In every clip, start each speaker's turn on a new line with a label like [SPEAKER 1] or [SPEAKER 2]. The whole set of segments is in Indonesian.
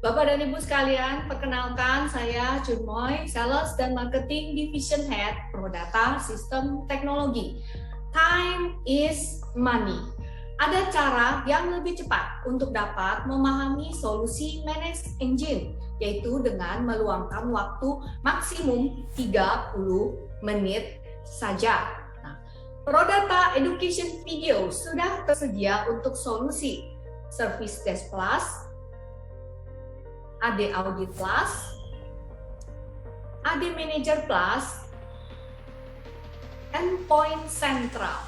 [SPEAKER 1] Bapak dan Ibu sekalian, perkenalkan saya Junmoy, Sales dan Marketing Division Head Prodata Sistem Teknologi. Time is money. Ada cara yang lebih cepat untuk dapat memahami solusi Manage Engine, yaitu dengan meluangkan waktu maksimum 30 menit saja. Prodata Education Video sudah tersedia untuk solusi Service Desk Plus, AD Audit Plus, AD Manager Plus, Endpoint Central,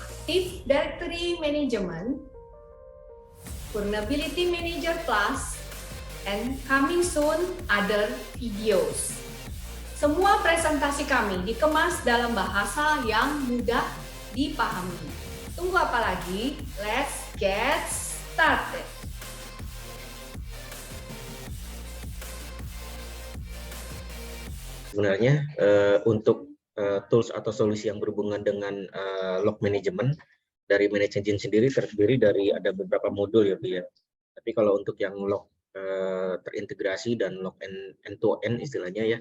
[SPEAKER 1] Active Directory Management, Vulnerability Manager Plus, and coming soon other videos. Semua presentasi kami dikemas dalam bahasa yang mudah dipahami. Tunggu apa lagi? Let's get started.
[SPEAKER 2] Sebenarnya untuk tools atau solusi yang berhubungan dengan log management dari Manage Engine sendiri terdiri dari ada beberapa modul ya Bu ya. Tapi kalau untuk yang log terintegrasi dan log end-to-end istilahnya ya,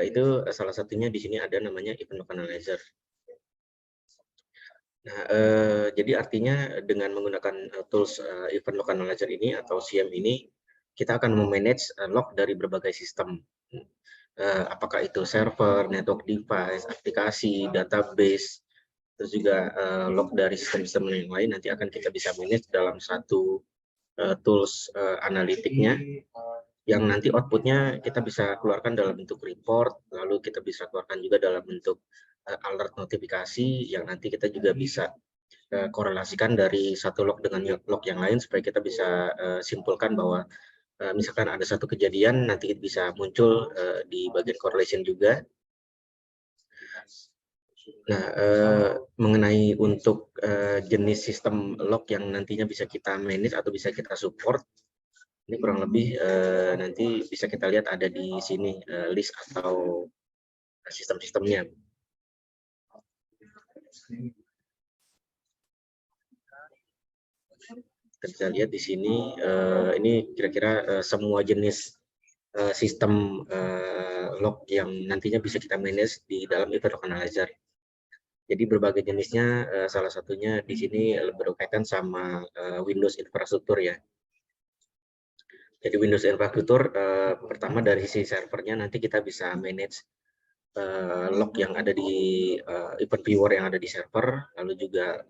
[SPEAKER 2] itu salah satunya di sini ada namanya Event Log Analyzer. Nah, jadi artinya dengan menggunakan tools Event Log Analyzer ini atau CM ini, kita akan memanage log dari berbagai sistem. Apakah itu server, network device, aplikasi, database, terus juga log dari sistem-sistem yang lain nanti akan kita bisa manage dalam satu tools analitiknya, yang nanti outputnya kita bisa keluarkan dalam bentuk report, lalu kita bisa keluarkan juga dalam bentuk alert notifikasi, yang nanti kita juga bisa korelasikan dari satu log dengan log yang lain supaya kita bisa simpulkan bahwa misalkan ada satu kejadian nanti bisa muncul di bagian correlation juga. Nah, mengenai untuk jenis sistem log yang nantinya bisa kita manage atau bisa kita support, ini kurang lebih nanti bisa kita lihat ada di sini list atau sistem-sistemnya. Kita bisa lihat di sini, ini kira-kira semua jenis sistem log yang nantinya bisa kita manage di dalam Event Log Analyzer. Jadi berbagai jenisnya, salah satunya di sini berkaitan sama Windows infrastruktur ya. Jadi Windows infrastruktur pertama dari sisi servernya nanti kita bisa manage log yang ada di event viewer yang ada di server, lalu juga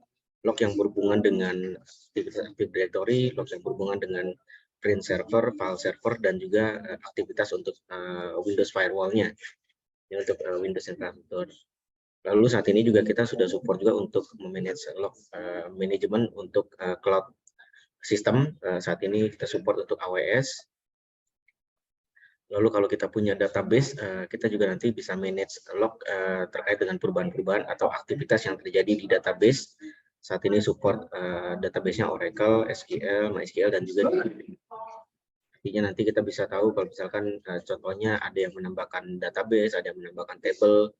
[SPEAKER 2] log yang berhubungan dengan Active Directory, log yang berhubungan dengan print server, file server, dan juga aktivitas untuk Windows firewall-nya. Ini untuk Windows infrastruktur. Lalu saat ini juga kita sudah support juga untuk memanage log manajemen untuk cloud system. Saat ini kita support untuk AWS. Lalu kalau kita punya database, kita juga nanti bisa manage log terkait dengan perubahan-perubahan atau aktivitas yang terjadi di database. Saat ini support database-nya Oracle, SQL, MySQL, dan juga artinya nanti kita bisa tahu kalau misalkan contohnya ada yang menambahkan database, ada yang menambahkan table,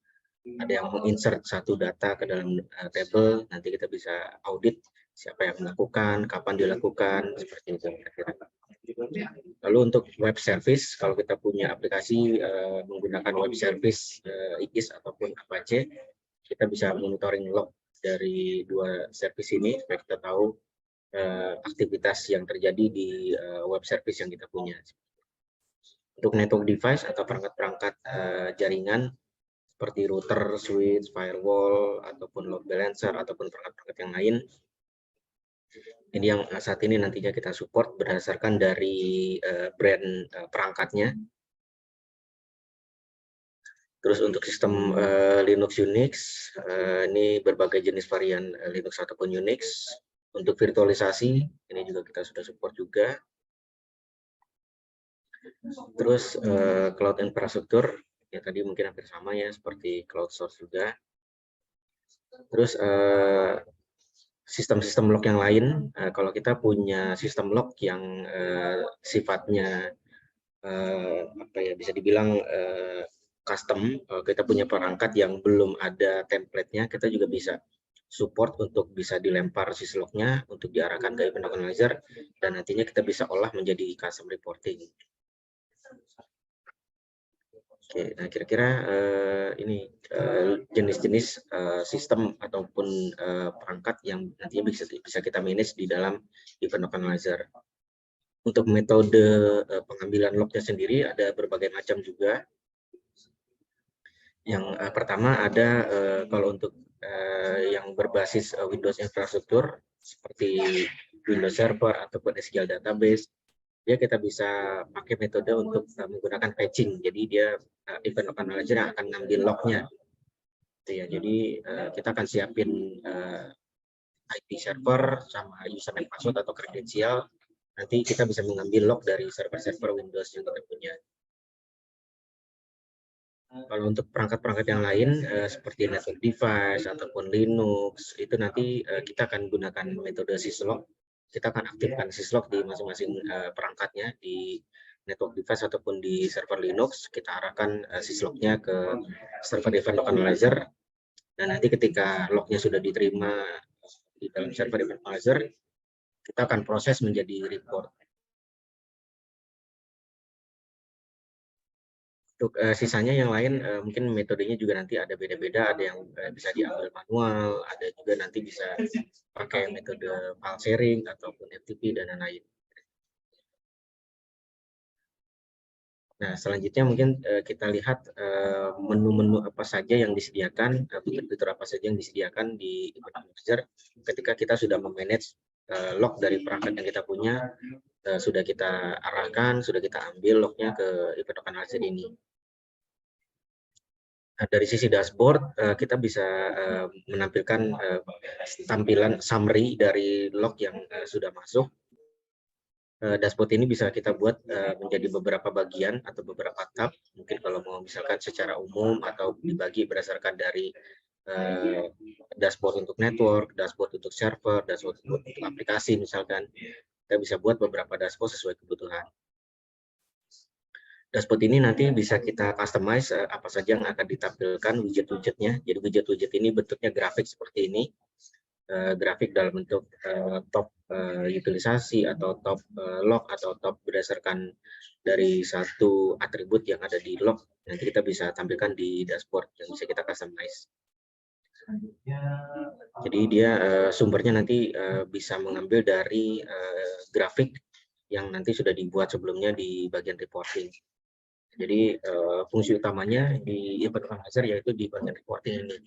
[SPEAKER 2] ada yang menginsert satu data ke dalam table, nanti kita bisa audit siapa yang melakukan, kapan dilakukan, seperti itu kira-kira. Lalu untuk web service, kalau kita punya aplikasi menggunakan web service IKIS ataupun Apache, kita bisa monitoring log dari dua service ini supaya kita tahu aktivitas yang terjadi di web service yang kita punya. Untuk network device atau perangkat-perangkat jaringan seperti router, switch, firewall, ataupun load balancer, ataupun perangkat-perangkat yang lain. Ini yang saat ini nantinya kita support berdasarkan dari brand perangkatnya. Terus untuk sistem Linux Unix, ini berbagai jenis varian Linux ataupun Unix. Untuk virtualisasi, ini juga kita sudah support juga. Terus cloud infrastruktur, ya tadi mungkin hampir sama ya, seperti cloud source juga. Terus sistem-sistem log yang lain, kalau kita punya sistem log yang sifatnya apa ya, bisa dibilang custom, kita punya perangkat yang belum ada template-nya, kita juga bisa support untuk bisa dilempar syslog-nya untuk diarahkan ke event organizer, dan nantinya kita bisa olah menjadi custom reporting. Oke, nah kira-kira ini jenis-jenis sistem ataupun perangkat yang nantinya bisa kita manage di dalam event organizer. Untuk metode pengambilan lognya sendiri ada berbagai macam juga. Yang pertama ada kalau untuk yang berbasis Windows infrastruktur seperti Windows Server ataupun SQL Database, dia kita bisa pakai metode untuk menggunakan patching. Jadi dia event organizer yang akan ngambil lognya. Ya, jadi kita akan siapin IP server sama username password atau kredensial. Nanti kita bisa mengambil log dari server-server Windows yang kita punya. Kalau untuk perangkat-perangkat yang lain seperti network device ataupun Linux, itu nanti kita akan gunakan metode syslog. Kita akan aktifkan syslog di masing-masing perangkatnya, di network device ataupun di server Linux. Kita arahkan syslognya ke server event organizer, dan nanti ketika lognya sudah diterima di dalam server event organizer, kita akan proses menjadi report. Untuk sisanya yang lain mungkin metodenya juga nanti ada beda-beda, ada yang bisa diambil manual, ada juga nanti bisa pakai metode file sharing ataupun FTP dan lain-lain. Nah, selanjutnya mungkin kita lihat menu-menu apa saja yang disediakan, fitur-fitur apa saja yang disediakan di event organizer ketika kita sudah memanage log dari perangkat yang kita punya, sudah kita arahkan, sudah kita ambil lognya ke event organizer ini. Nah, dari sisi dashboard, kita bisa menampilkan tampilan summary dari log yang sudah masuk. Dashboard ini bisa kita buat menjadi beberapa bagian atau beberapa tab. Mungkin kalau mau misalkan secara umum atau dibagi berdasarkan dari dashboard untuk network, dashboard untuk server, dashboard untuk aplikasi misalkan. Kita bisa buat beberapa dashboard sesuai kebutuhan. Dashboard ini nanti bisa kita customize apa saja yang akan ditampilkan widget-widgetnya. Jadi widget-widget ini bentuknya grafik seperti ini. Grafik dalam bentuk top utilisasi atau top log atau top berdasarkan dari satu atribut yang ada di log. Nanti kita bisa tampilkan di dashboard yang bisa kita customize. Jadi dia sumbernya nanti bisa mengambil dari grafik yang nanti sudah dibuat sebelumnya di bagian reporting. Jadi fungsi utamanya di event organizer yaitu di bagian reporting ini.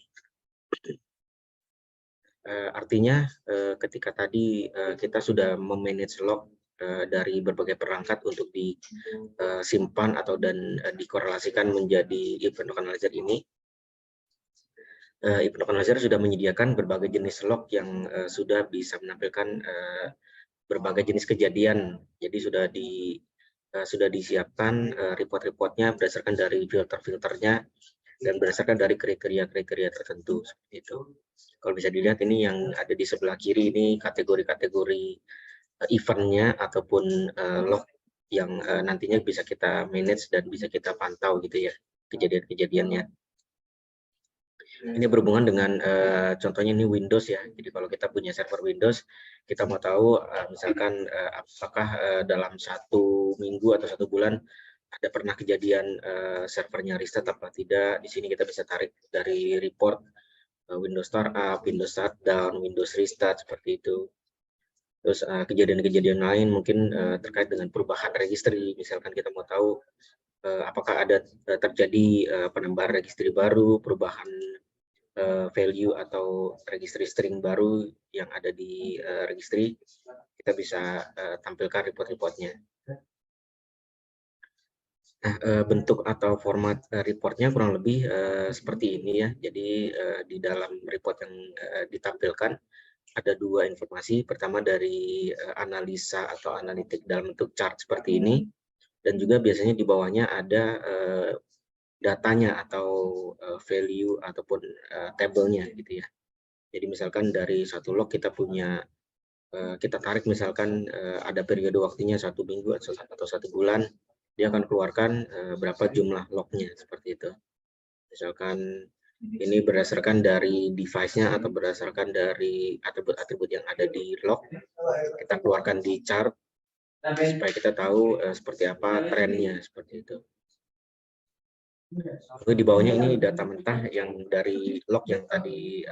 [SPEAKER 2] Artinya ketika tadi kita sudah memanage log dari berbagai perangkat untuk disimpan atau dan dikorelasikan menjadi event organizer ini, event organizer sudah menyediakan berbagai jenis log yang sudah bisa menampilkan berbagai jenis kejadian. Jadi sudah disiapkan report-reportnya berdasarkan dari filter-filternya dan berdasarkan dari kriteria-kriteria tertentu seperti itu. Kalau bisa dilihat ini yang ada di sebelah kiri ini kategori-kategori eventnya ataupun log yang nantinya bisa kita manage dan bisa kita pantau gitu ya kejadian-kejadiannya. Ini berhubungan dengan contohnya ini Windows ya. Jadi kalau kita punya server Windows, kita mau tahu misalkan apakah dalam 1 minggu atau 1 bulan ada pernah kejadian servernya restart apa tidak. Di sini kita bisa tarik dari report Windows Startup, Windows Shutdown, Windows Restart seperti itu. Terus kejadian-kejadian lain mungkin terkait dengan perubahan registry. Misalkan kita mau tahu apakah ada terjadi penambahan registry baru, perubahan value atau registry string baru yang ada di registry, kita bisa tampilkan report-reportnya. Nah, bentuk atau format reportnya kurang lebih seperti ini ya. Jadi di dalam report yang ditampilkan ada 2 informasi. Pertama dari analisa atau analitik dalam bentuk chart seperti ini, dan juga biasanya di bawahnya ada datanya atau value ataupun tabelnya gitu ya. Jadi misalkan dari satu log kita punya kita tarik misalkan ada periode waktunya 1 minggu atau 1 bulan, dia akan keluarkan berapa jumlah lognya seperti itu. Misalkan Ini berdasarkan dari device-nya atau berdasarkan dari atribut-atribut yang ada di log. Kita keluarkan di chart supaya kita tahu seperti apa trennya, seperti itu. Lalu di bawahnya ini data mentah yang dari log yang tadi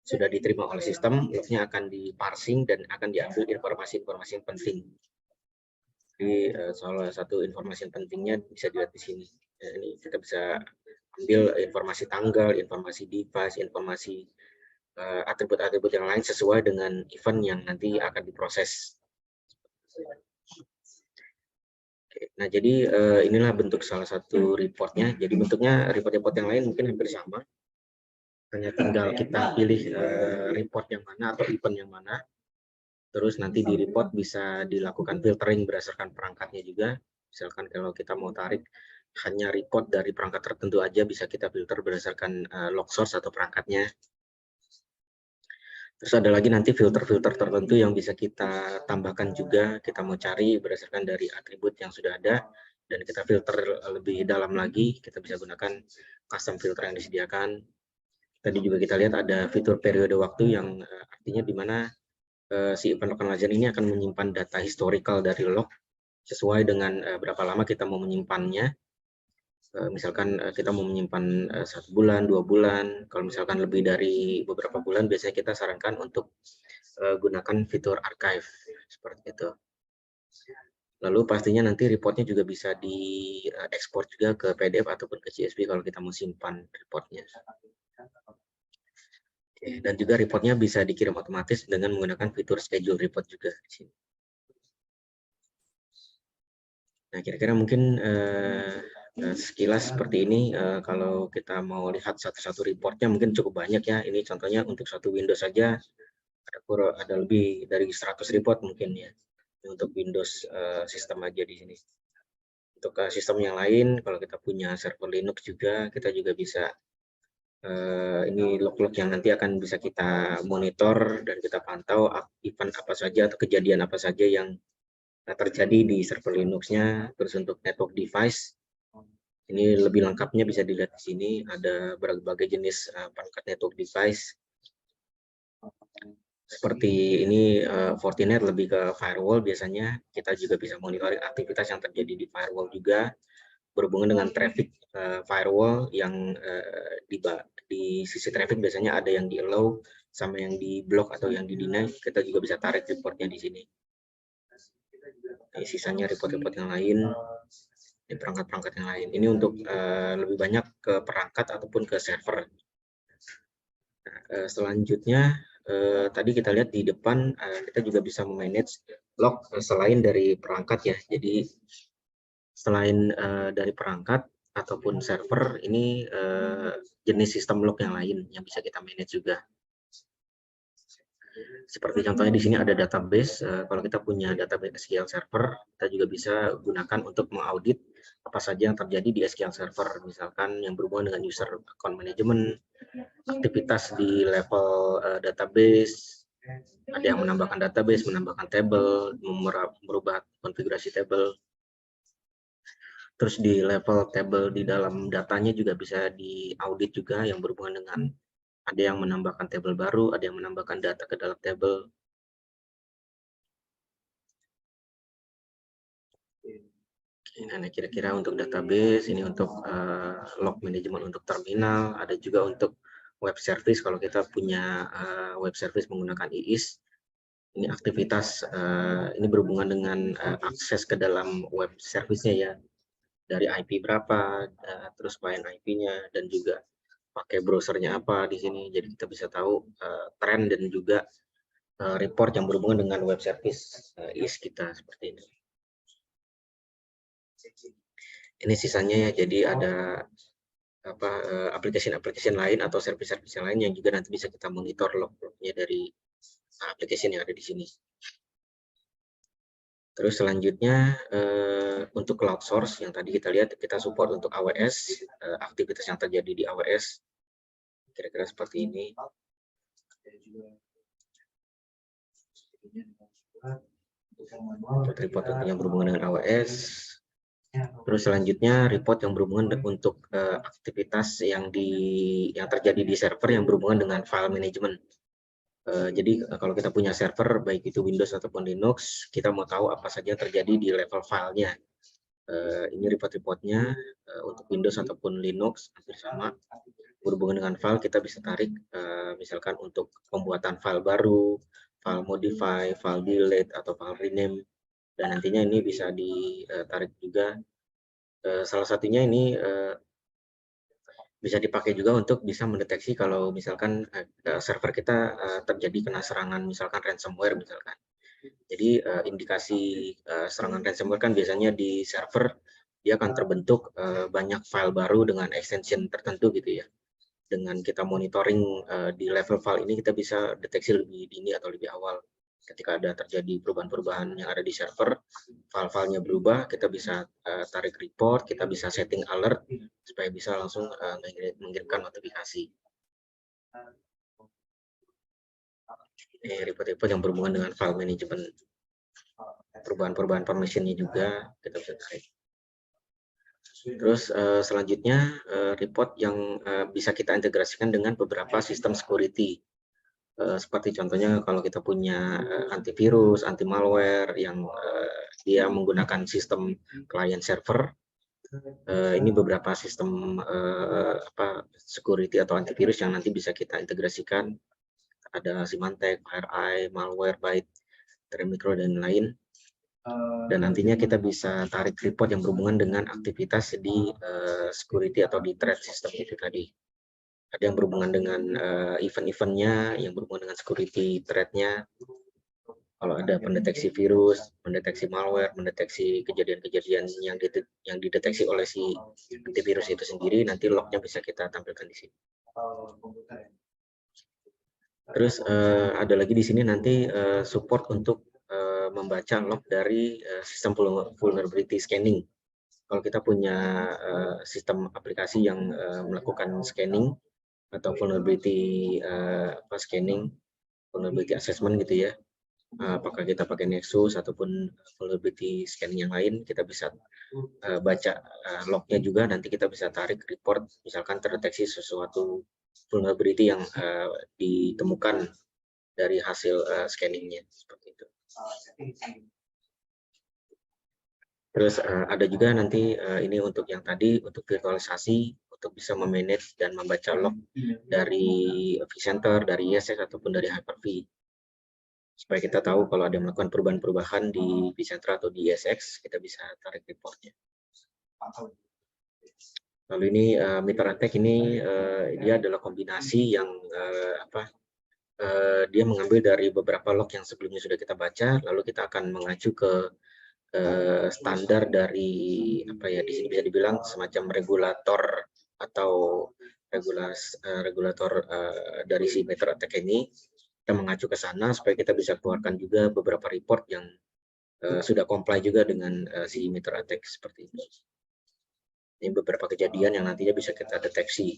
[SPEAKER 2] sudah diterima oleh sistem. Lognya akan diparsing dan akan diambil informasi-informasi yang penting. Jadi salah satu informasi yang pentingnya bisa dilihat di sini. Ini kita bisa ambil informasi tanggal, informasi device, informasi atribut-atribut yang lain sesuai dengan event yang nanti akan diproses. Oke, nah, jadi inilah bentuk salah satu reportnya. Jadi bentuknya report-report yang lain mungkin hampir sama. Hanya tinggal kita pilih report yang mana atau event yang mana. Terus nanti di report bisa dilakukan filtering berdasarkan perangkatnya juga. Misalkan kalau kita mau tarik hanya report dari perangkat tertentu aja, bisa kita filter berdasarkan log source atau perangkatnya. Terus ada lagi nanti filter-filter tertentu yang bisa kita tambahkan juga. Kita mau cari berdasarkan dari atribut yang sudah ada, dan kita filter lebih dalam lagi. Kita bisa gunakan custom filter yang disediakan. Tadi juga kita lihat ada fitur periode waktu yang artinya di mana si event localizer ini akan menyimpan data historical dari log sesuai dengan berapa lama kita mau menyimpannya. Misalkan kita mau menyimpan 1 bulan, 2 bulan, kalau misalkan lebih dari beberapa bulan, biasanya kita sarankan untuk gunakan fitur archive, seperti itu. Lalu pastinya nanti reportnya juga bisa diekspor juga ke PDF ataupun ke CSV kalau kita mau simpan reportnya. Oke, dan juga reportnya bisa dikirim otomatis dengan menggunakan fitur schedule report juga di sini. Nah, kira-kira mungkin sekilas seperti ini. Kalau kita mau lihat satu-satu reportnya mungkin cukup banyak ya. Ini contohnya untuk satu Windows saja ada lebih dari 100 report mungkin ya, untuk Windows sistem aja di sini. Untuk sistem yang lain, kalau kita punya server Linux juga, kita juga bisa ini log-log yang nanti akan bisa kita monitor dan kita pantau event apa saja atau kejadian apa saja yang terjadi di server Linux-nya. Terus untuk network device, ini lebih lengkapnya bisa dilihat di sini, ada berbagai jenis perangkat network device. Seperti ini Fortinet lebih ke firewall, biasanya kita juga bisa monitoring aktivitas yang terjadi di firewall juga, berhubungan dengan traffic firewall yang di sisi traffic biasanya ada yang di allow sama yang di block atau yang di deny. Kita juga bisa tarik reportnya di sini. Sisanya report-report yang lain, di perangkat-perangkat yang lain. Ini untuk lebih banyak ke perangkat ataupun ke server. Nah, selanjutnya tadi kita lihat di depan kita juga bisa memanage log selain dari perangkat ya. Jadi selain dari perangkat ataupun server, ini jenis sistem log yang lain yang bisa kita manage juga. Seperti contohnya di sini ada database. Kalau kita punya database SQL Server, kita juga bisa gunakan untuk mengaudit apa saja yang terjadi di SQL Server, misalkan yang berhubungan dengan user account management, aktivitas di level database, ada yang menambahkan database, menambahkan table, merubah konfigurasi table. Terus di level table di dalam datanya juga bisa diaudit juga, yang berhubungan dengan ada yang menambahkan table baru, ada yang menambahkan data ke dalam table. Nah, kira-kira untuk database, ini untuk log management untuk terminal, ada juga untuk web service. Kalau kita punya web service menggunakan IIS, ini aktivitas ini berhubungan dengan akses ke dalam web service-nya ya, dari IP berapa, terus client IP-nya, dan juga pakai browsernya apa di sini. Jadi kita bisa tahu tren dan juga report yang berhubungan dengan web service IIS kita seperti ini. Ini sisanya ya, jadi ada aplikasi-aplikasi lain atau service-service yang lain yang juga nanti bisa kita monitor log-lognya dari aplikasi yang ada di sini. Terus selanjutnya untuk cloud source yang tadi kita lihat, kita support untuk AWS, aktivitas yang terjadi di AWS, kira-kira seperti ini. Report yang berhubungan dengan AWS. Terus selanjutnya report yang berhubungan untuk aktivitas yang terjadi di server yang berhubungan dengan file management. Jadi kalau kita punya server baik itu Windows ataupun Linux, kita mau tahu apa saja yang terjadi di level filenya. Ini report-reportnya untuk Windows ataupun Linux hampir sama. Berhubungan dengan file kita bisa tarik misalkan untuk pembuatan file baru, file modify, file delete atau file rename, dan nantinya ini bisa ditarik juga. Salah satunya ini bisa dipakai juga untuk bisa mendeteksi kalau misalkan server kita terjadi kena serangan misalkan ransomware misalkan. Jadi indikasi serangan ransomware kan biasanya di server dia akan terbentuk banyak file baru dengan extension tertentu gitu ya. Dengan kita monitoring di level file ini kita bisa deteksi lebih dini atau lebih awal. Ketika ada terjadi perubahan-perubahan yang ada di server, file-filenya berubah, kita bisa tarik report, kita bisa setting alert supaya bisa langsung mengirimkan notifikasi. Report-report yang berhubungan dengan file management. Perubahan-perubahan permissionnya juga kita bisa tarik. Terus selanjutnya report yang bisa kita integrasikan dengan beberapa sistem security. Seperti contohnya kalau kita punya antivirus, anti malware yang dia menggunakan sistem client server, ini beberapa sistem security atau antivirus yang nanti bisa kita integrasikan. Ada Symantec, FireEye, Malwarebytes, Termicro dan lain. Dan nantinya kita bisa tarik report yang berhubungan dengan aktivitas di security atau di threat system itu tadi. Ada yang berhubungan dengan event-eventnya, yang berhubungan dengan security threat-nya. Kalau ada pendeteksi virus, mendeteksi malware, mendeteksi kejadian-kejadian yang dideteksi oleh si antivirus itu sendiri, nanti lognya bisa kita tampilkan di sini. Terus ada lagi di sini nanti support untuk membaca log dari sistem vulnerability scanning. Kalau kita punya sistem aplikasi yang melakukan scanning atau vulnerability scanning, vulnerability assessment gitu ya. Apakah kita pakai Nexus ataupun vulnerability scanning yang lain, kita bisa baca lognya juga, nanti kita bisa tarik report, misalkan terdeteksi sesuatu vulnerability yang ditemukan dari hasil scanningnya, seperti itu. Terus ada juga nanti ini untuk yang tadi, untuk virtualisasi, untuk bisa memanage dan membaca log dari vCenter, dari ESX ataupun dari Hyper-V, supaya kita tahu kalau ada melakukan perubahan-perubahan di vCenter atau di ESX, kita bisa tarik reportnya. Lalu ini meter attack ini dia adalah kombinasi yang dia mengambil dari beberapa log yang sebelumnya sudah kita baca, lalu kita akan mengacu ke standar dari di sini bisa dibilang semacam regulator atau regulator dari si meter attack ini. Kita mengacu ke sana supaya kita bisa keluarkan juga beberapa report yang sudah comply juga dengan si meter attack seperti ini. Ini beberapa kejadian yang nantinya bisa kita deteksi.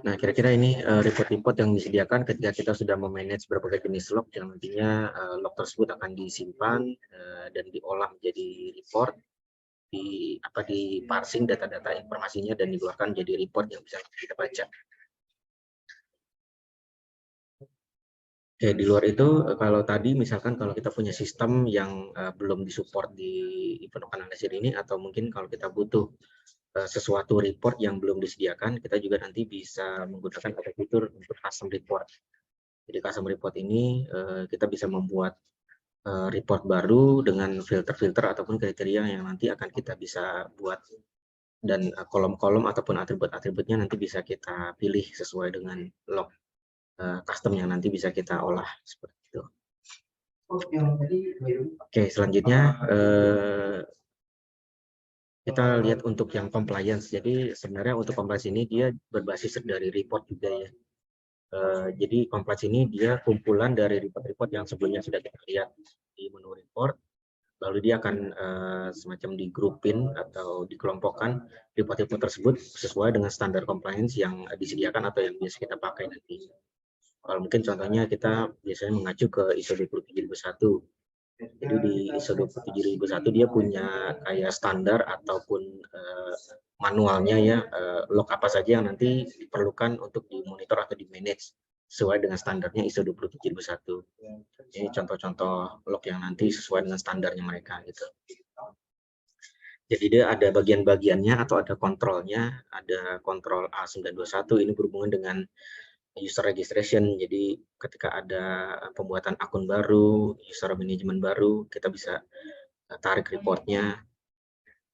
[SPEAKER 2] Nah, kira-kira ini report-report yang disediakan ketika kita sudah memanage berbagai jenis log yang nantinya log tersebut akan disimpan dan diolah menjadi report, di parsing data-data informasinya dan dikeluarkan jadi report yang bisa kita baca. Oke, di luar itu kalau tadi misalkan kalau kita punya sistem yang belum disupport di event analyzer ini, atau mungkin kalau kita butuh sesuatu report yang belum disediakan, kita juga nanti bisa menggunakan ada fitur untuk custom report. Jadi custom report ini kita bisa membuat report baru dengan filter-filter ataupun kriteria yang nanti akan kita bisa buat, dan kolom-kolom ataupun atribut-atributnya nanti bisa kita pilih sesuai dengan log custom yang nanti bisa kita olah seperti itu. Oke, selanjutnya kita lihat untuk yang compliance. Jadi sebenarnya untuk compliance ini dia berbasis dari report juga ya. Jadi compliance ini dia kumpulan dari report-report yang sebelumnya sudah kita lihat di menu report. Lalu dia akan semacam digrupin atau dikelompokkan report-report tersebut sesuai dengan standar compliance yang disediakan atau yang biasa kita pakai nanti. Kalau mungkin contohnya kita biasanya mengacu ke ISO 27001. Jadi di ISO 27001 dia punya kayak standar ataupun manualnya ya, log apa saja yang nanti diperlukan untuk dimonitor atau di-manage sesuai dengan standarnya ISO 27001. Ini contoh-contoh log yang nanti sesuai dengan standarnya mereka gitu. Jadi dia ada bagian-bagiannya atau ada kontrolnya, ada kontrol A921 ini berhubungan dengan user registration. Jadi ketika ada pembuatan akun baru, user management baru, kita bisa tarik reportnya.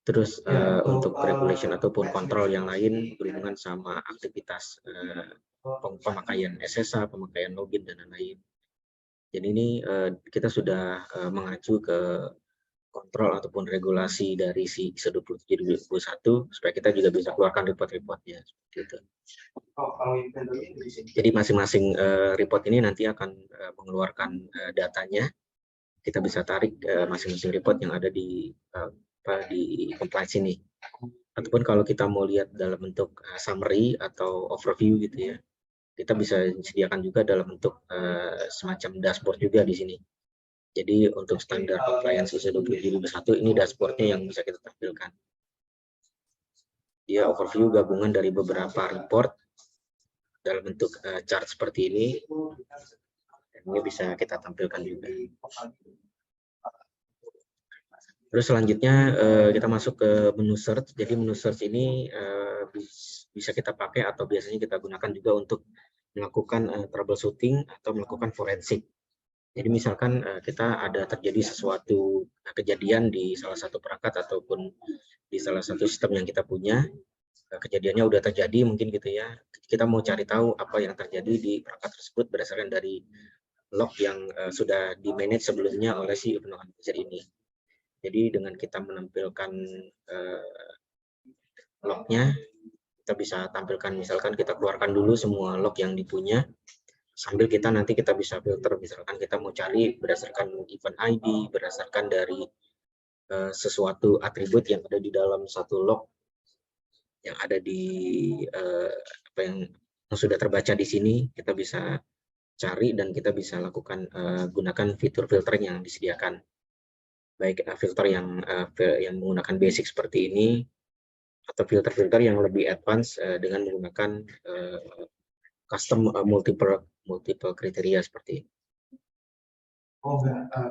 [SPEAKER 2] Terus untuk regulation ataupun kontrol yang lain berhubungan sama aktivitas pemakaian SSH, pemakaian login dan lain-lain. Jadi ini kita sudah mengacu ke kontrol ataupun regulasi dari si ISO 27001 supaya kita juga bisa keluarkan report-reportnya gitu. Jadi masing-masing report ini nanti akan mengeluarkan datanya. Kita bisa tarik masing-masing report yang ada di compliance ini. Ataupun kalau kita mau lihat dalam bentuk summary atau overview gitu ya, kita bisa sediakan juga dalam bentuk semacam dashboard juga di sini. Jadi untuk standar compliance ISO 27001 ini dashboardnya yang bisa kita tampilkan. Dia overview gabungan dari beberapa report dalam bentuk chart seperti ini. Dan ini bisa kita tampilkan juga. Terus selanjutnya kita masuk ke menu search. Jadi menu search ini bisa kita pakai atau biasanya kita gunakan juga untuk melakukan troubleshooting atau melakukan forensik. Jadi misalkan kita ada terjadi sesuatu kejadian di salah satu perangkat ataupun di salah satu sistem yang kita punya, kejadiannya udah terjadi mungkin gitu ya, kita mau cari tahu apa yang terjadi di perangkat tersebut berdasarkan dari log yang sudah di-manage sebelumnya oleh si event organizer ini. Jadi dengan kita menampilkan lognya, kita bisa tampilkan misalkan kita keluarkan dulu semua log yang dipunya, sambil kita nanti kita bisa filter, misalkan kita mau cari berdasarkan event ID, berdasarkan dari sesuatu atribut yang ada di dalam satu log yang ada di apa yang sudah terbaca di sini, kita bisa cari dan kita bisa lakukan gunakan fitur filter yang disediakan, baik filter yang menggunakan basic seperti ini atau filter-filter yang lebih advance dengan menggunakan custom multiple kriteria seperti ini.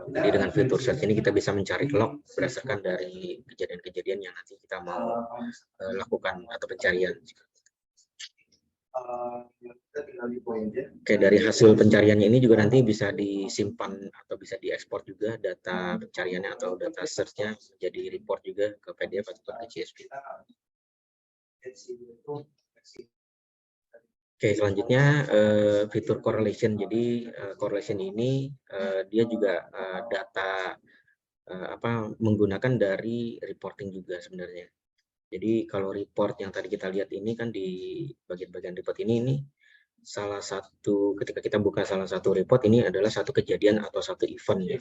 [SPEAKER 2] Jadi dengan fitur search ini kita bisa mencari log berdasarkan dari kejadian-kejadian yang nanti kita mau lakukan atau pencarian. Oke, dari hasil pencariannya ini juga nanti bisa disimpan atau bisa diekspor juga data pencariannya atau data search-nya menjadi report juga ke PDF atau ke CSV. Oke, selanjutnya fitur correlation. Jadi correlation ini dia juga data menggunakan dari reporting juga sebenarnya. Jadi kalau report yang tadi kita lihat ini kan di bagian-bagian report ini salah satu, ketika kita buka salah satu report ini adalah satu kejadian atau satu event ya.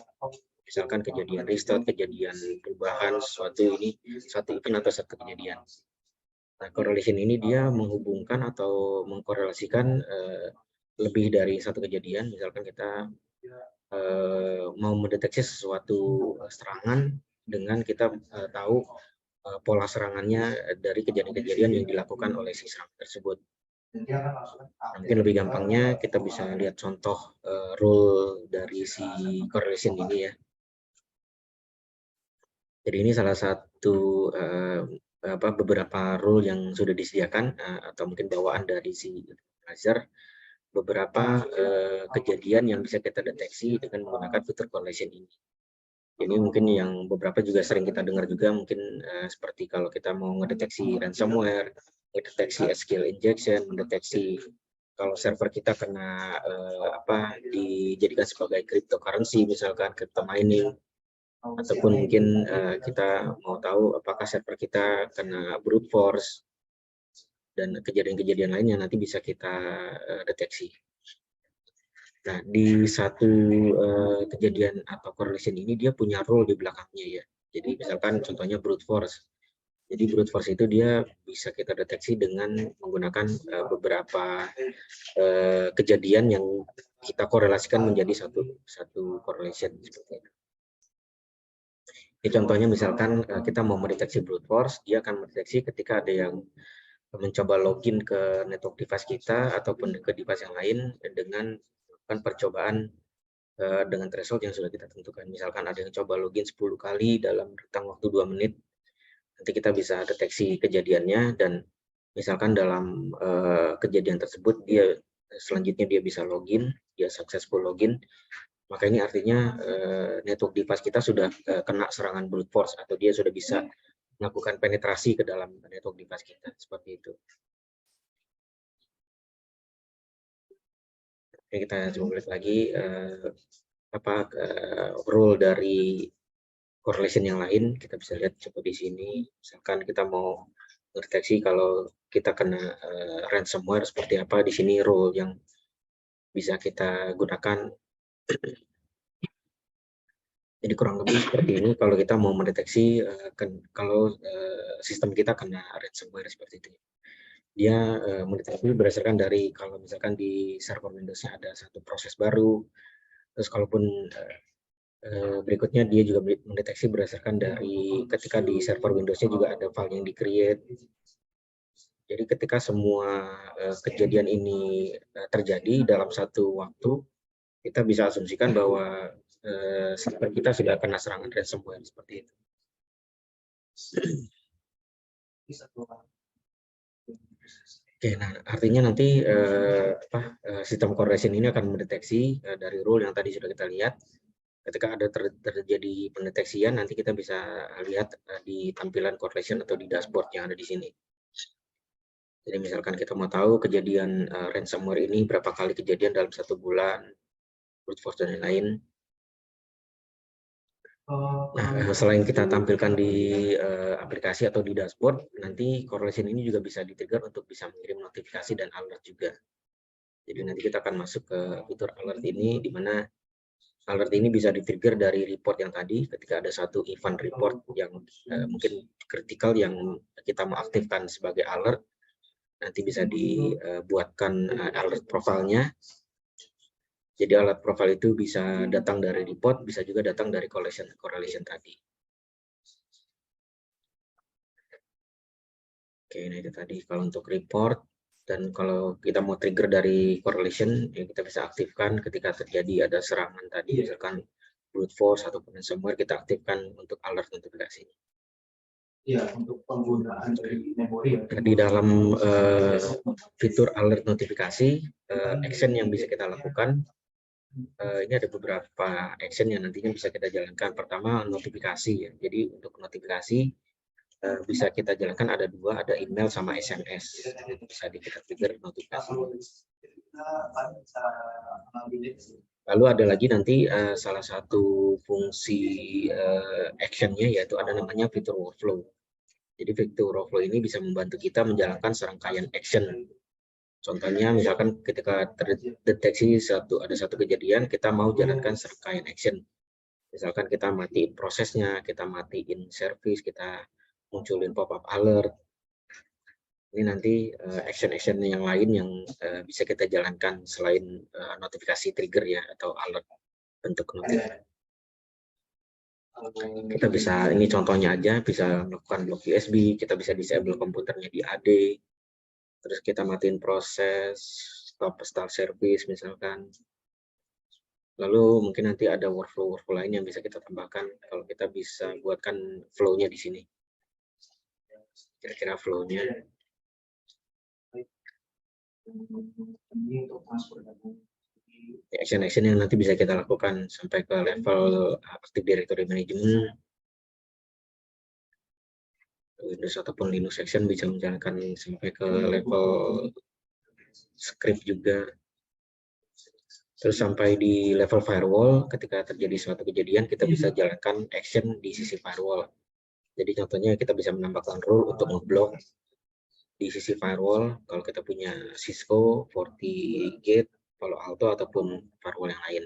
[SPEAKER 2] Misalkan kejadian restart, kejadian perubahan, sesuatu ini satu event atau satu kejadian. Nah, correlation ini dia menghubungkan atau mengkorelasikan lebih dari satu kejadian. Misalkan kita mau mendeteksi sesuatu serangan dengan kita tahu pola serangannya dari kejadian-kejadian yang dilakukan oleh si serang tersebut. Nah, mungkin lebih gampangnya kita bisa lihat contoh rule dari si correlation ini ya. Jadi ini salah satu beberapa rule yang sudah disediakan atau mungkin bawaan dari si organizer, beberapa kejadian yang bisa kita deteksi dengan menggunakan fitur correlation ini. Ini mungkin yang beberapa juga sering kita dengar juga, mungkin seperti kalau kita mau mendeteksi ransomware, mendeteksi SQL injection, mendeteksi kalau server kita kena dijadikan sebagai cryptocurrency, misalkan crypto mining, ataupun mungkin kita mau tahu apakah server kita kena brute force dan kejadian-kejadian lainnya nanti bisa kita deteksi. Nah, di satu kejadian atau correlation ini dia punya rule di belakangnya ya. Jadi misalkan contohnya brute force. Jadi brute force itu dia bisa kita deteksi dengan menggunakan beberapa kejadian yang kita korelasikan menjadi satu correlation seperti itu. Ini contohnya misalkan kita mau mendeteksi brute force, dia akan mendeteksi ketika ada yang mencoba login ke network device kita ataupun ke device yang lain dengan melakukan percobaan dengan threshold yang sudah kita tentukan. Misalkan ada yang coba login 10 kali dalam rentang waktu 2 menit, nanti kita bisa deteksi kejadiannya, dan misalkan dalam kejadian tersebut dia selanjutnya dia bisa login, dia successful login, maka ini artinya network device kita sudah kena serangan brute force atau dia sudah bisa melakukan penetrasi ke dalam network device kita, seperti itu. Oke, kita coba lihat lagi role dari correlation yang lain. Kita bisa lihat coba di sini, misalkan kita mau mendeteksi kalau kita kena ransomware seperti apa, di sini role yang bisa kita gunakan. Jadi kurang lebih seperti ini kalau kita mau mendeteksi kalau sistem kita kena ransomware seperti itu. Dia mendeteksi berdasarkan dari kalau misalkan di server Windows-nya ada satu proses baru, terus kalaupun berikutnya dia juga mendeteksi berdasarkan dari ketika di server Windows-nya juga ada file yang di-create. Jadi ketika semua kejadian ini terjadi dalam satu waktu, kita bisa asumsikan bahwa server kita sudah kena serangan ransomware seperti itu. Oke, nah artinya nanti sistem correlation ini akan mendeteksi dari rule yang tadi sudah kita lihat. Ketika ada terjadi pendeteksian, nanti kita bisa lihat di tampilan correlation atau di dashboard yang ada di sini. Jadi misalkan kita mau tahu kejadian ransomware ini berapa kali kejadian dalam 1 bulan, brute force dan lain-lain. Nah, selain kita tampilkan di aplikasi atau di dashboard, nanti correlation ini juga bisa di-trigger untuk bisa mengirim notifikasi dan alert juga. Jadi nanti kita akan masuk ke fitur alert ini, di mana alert ini bisa di-trigger dari report yang tadi, ketika ada satu event report yang mungkin kritikal yang kita mau aktifkan sebagai alert, nanti bisa dibuatkan alert profile-nya. Jadi alert profile itu bisa datang dari report, bisa juga datang dari correlation tadi. Oke, nah itu tadi kalau untuk report. Dan kalau kita mau trigger dari correlation, ya kita bisa aktifkan ketika terjadi ada serangan tadi, misalkan brute force ataupun ransomware, kita aktifkan untuk alert notifikasi.
[SPEAKER 3] Ya, untuk penggunaan dari memori.
[SPEAKER 2] Di dalam fitur alert notifikasi, action yang bisa kita lakukan, ini ada beberapa action yang nantinya bisa kita jalankan. Pertama, notifikasi ya. Jadi untuk notifikasi bisa kita jalankan ada 2, ada email sama SMS. Bisa kita trigger notifikasi. Lalu ada lagi nanti salah satu fungsi action-nya, yaitu ada namanya fitur workflow. Jadi fitur workflow ini bisa membantu kita menjalankan serangkaian action. Contohnya misalkan ketika terdeteksi ada satu kejadian, kita mau jalankan serangkaian action. Misalkan kita matiin prosesnya, kita matiin service, kita munculin pop-up alert. Ini nanti action-action yang lain yang bisa kita jalankan selain notifikasi trigger ya, atau alert bentuk notifikasi. Kita bisa, ini contohnya aja, bisa melakukan blok USB, kita bisa disable komputernya di AD, terus kita matiin proses, stop start service misalkan. Lalu mungkin nanti ada workflow lain yang bisa kita tambahkan, kalau kita bisa buatkan flow-nya di sini. Kira-kira flow-nya. Action-action yang nanti bisa kita lakukan sampai ke level Active Directory Management, Windows ataupun Linux action bisa menjalankan sampai ke level script juga. Terus sampai di level firewall, ketika terjadi suatu kejadian, kita bisa jalankan action di sisi firewall. Jadi contohnya kita bisa menambahkan rule untuk ngeblok di sisi firewall, kalau kita punya Cisco, FortiGate, Palo Alto, ataupun firewall yang lain.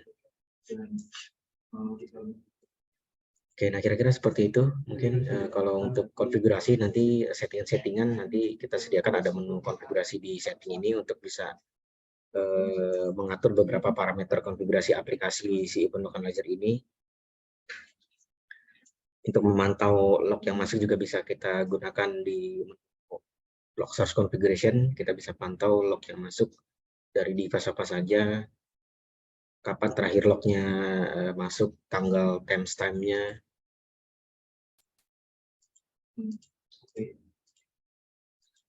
[SPEAKER 2] Oke, nah kira-kira seperti itu. Mungkin kalau untuk konfigurasi nanti settingan nanti kita sediakan ada menu konfigurasi di setting ini untuk bisa mengatur beberapa parameter konfigurasi aplikasi si Event Localizer ini. Untuk memantau log yang masuk juga bisa kita gunakan di log source configuration. Kita bisa pantau log yang masuk dari device apa saja, kapan terakhir lognya masuk, tanggal, timestamp-nya.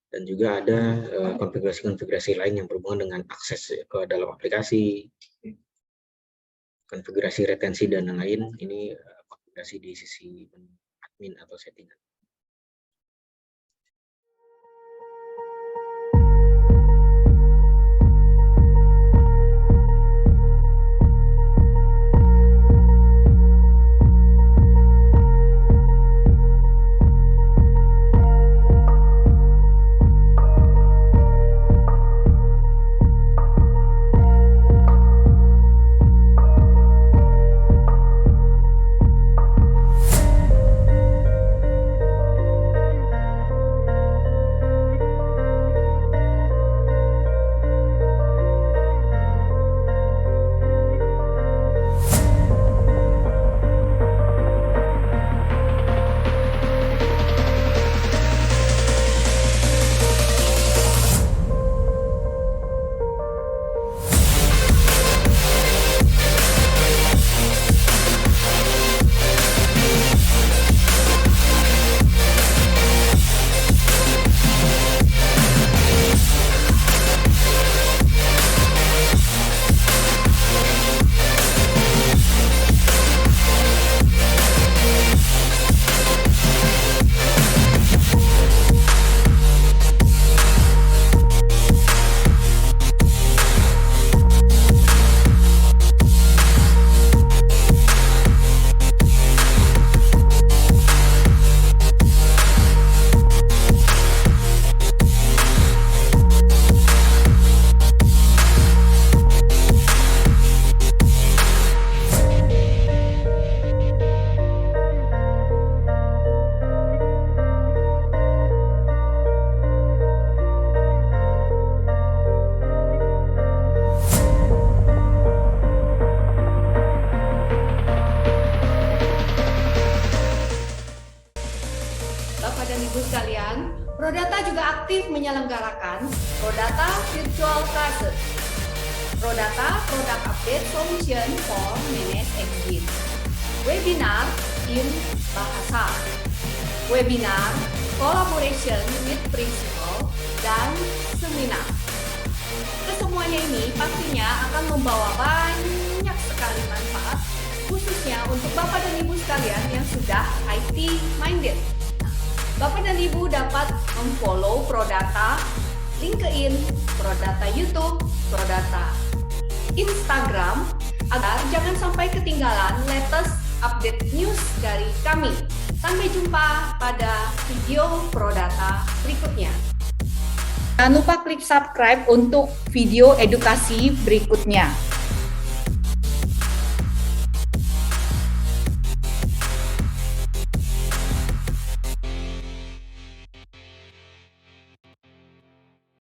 [SPEAKER 2] Dan juga ada konfigurasi-konfigurasi lain yang berhubungan dengan akses ke dalam aplikasi, konfigurasi retensi dan lain-lain. Ini konfigurasi di sisi admin atau settingan.
[SPEAKER 1] Bapak dan Ibu sekalian, Prodata juga aktif menyelenggarakan Prodata Virtual Classes. Prodata Product Update Solution for Managed Engine. Webinar in Bahasa. Webinar Collaboration with Principal dan seminar. Kesemuanya ini pastinya akan membawa banyak sekali manfaat, khususnya untuk Bapak dan Ibu sekalian yang sudah IT minded. Bapak dan Ibu dapat memfollow Prodata, LinkedIn, Prodata YouTube, Prodata Instagram, agar jangan sampai ketinggalan latest update news dari kami. Sampai jumpa pada video Prodata berikutnya. Jangan lupa klik subscribe untuk video edukasi berikutnya.